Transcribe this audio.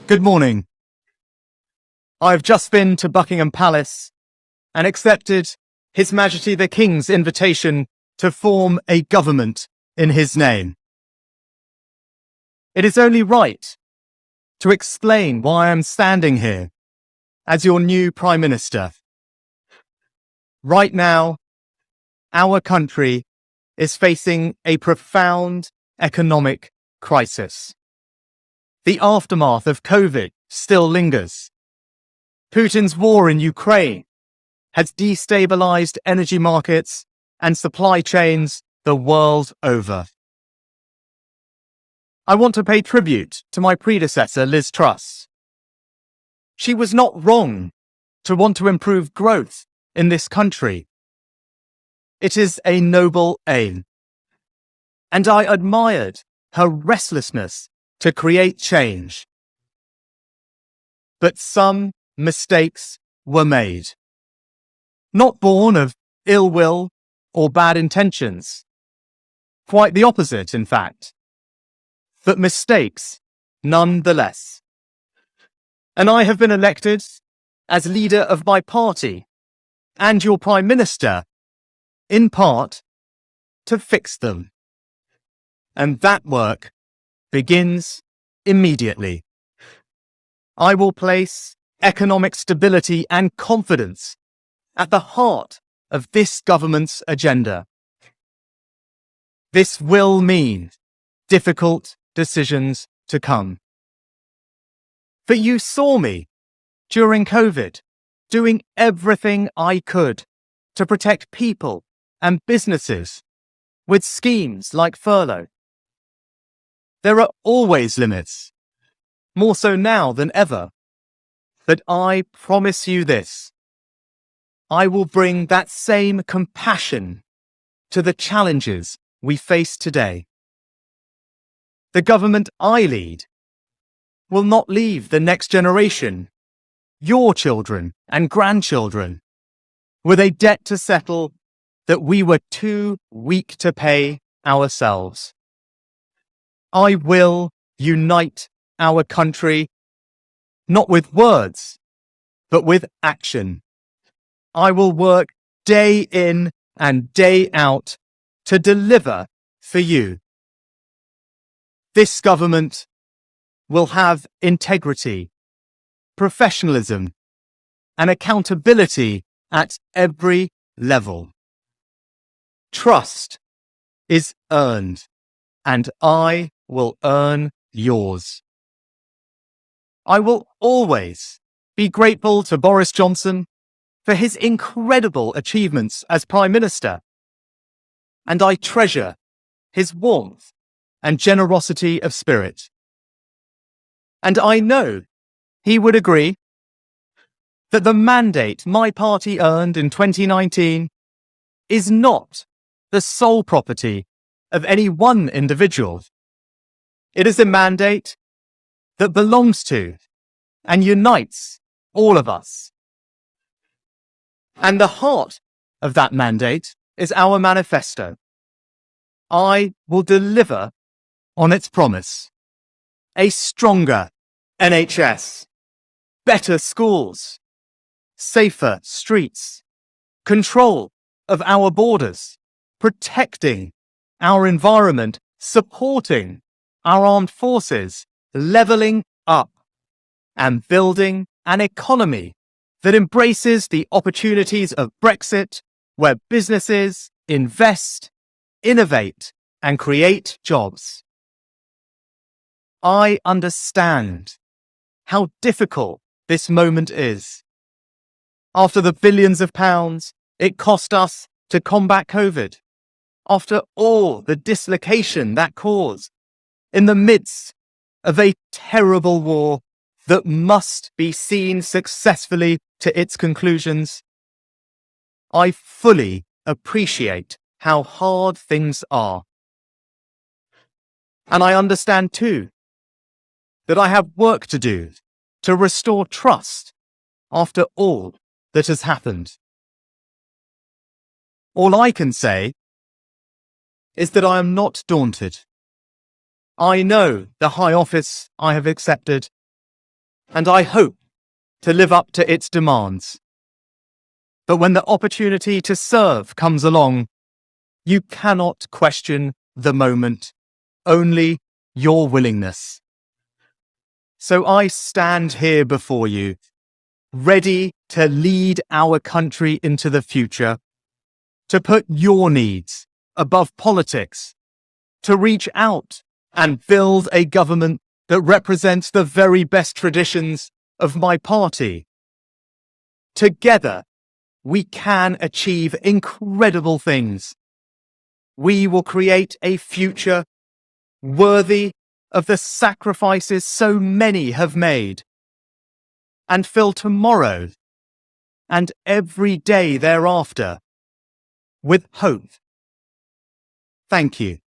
Good morning. I've just been to Buckingham Palace and accepted His Majesty the King's invitation to form a government in his name. It is only right to explain why I'm standing here as your new Prime Minister. Right now, our country is facing a profound economic crisis. The aftermath of COVID still lingers. Putin's war in Ukraine has destabilized energy markets and supply chains the world over. I want to pay tribute to my predecessor, Liz Truss. She was not wrong to want to improve growth in this country. It is a noble aim, and I admired her restlessness to create change. But some mistakes were made, not born of ill will or bad intentions. Quite the opposite, in fact, but mistakes nonetheless. And I have been elected as leader of my party and your Prime Minister, in part, to fix them. And that work begins immediately. I will place economic stability and confidence at the heart of this government's agenda. This will mean difficult decisions to come. But you saw me during COVID doing everything I could to protect people and businesses with schemes like furlough. There are always limits, more so now than ever. But I promise you this: I will bring that same compassion to the challenges we face today. The government I lead will not leave the next generation, your children and grandchildren, with a debt to settle that we were too weak to pay ourselves. I will unite our country, not with words, but with action. I will work day in and day out to deliver for you. This government will have integrity, professionalism, and accountability at every level. Trust is earned, and I will earn yours. I will always be grateful to Boris Johnson for his incredible achievements as Prime Minister, and I treasure his warmth and generosity of spirit. And I know he would agree that the mandate my party earned in 2019 is not the sole property of any one individual. It is a mandate that belongs to and unites all of us. And the heart of that mandate is our manifesto. I will deliver on its promise: a stronger NHS, better schools, safer streets, control of our borders, protecting our environment, supporting our armed forces, levelling up, and building an economy that embraces the opportunities of Brexit, where businesses invest, innovate, and create jobs. I understand how difficult this moment is. After the billions of pounds it cost us to combat COVID, after all the dislocation that caused, in the midst of a terrible war that must be seen successfully to its conclusions, I fully appreciate how hard things are. And I understand too that I have work to do to restore trust after all that has happened. All I can say is that I am not daunted. I know the high office I have accepted, and I hope to live up to its demands. But when the opportunity to serve comes along, you cannot question the moment, only your willingness. So I stand here before you, ready to lead our country into the future, to put your needs above politics, to reach out and build a government that represents the very best traditions of my party. Together, we can achieve incredible things. We will create a future worthy of the sacrifices so many have made, and fill tomorrow and every day thereafter with hope. Thank you.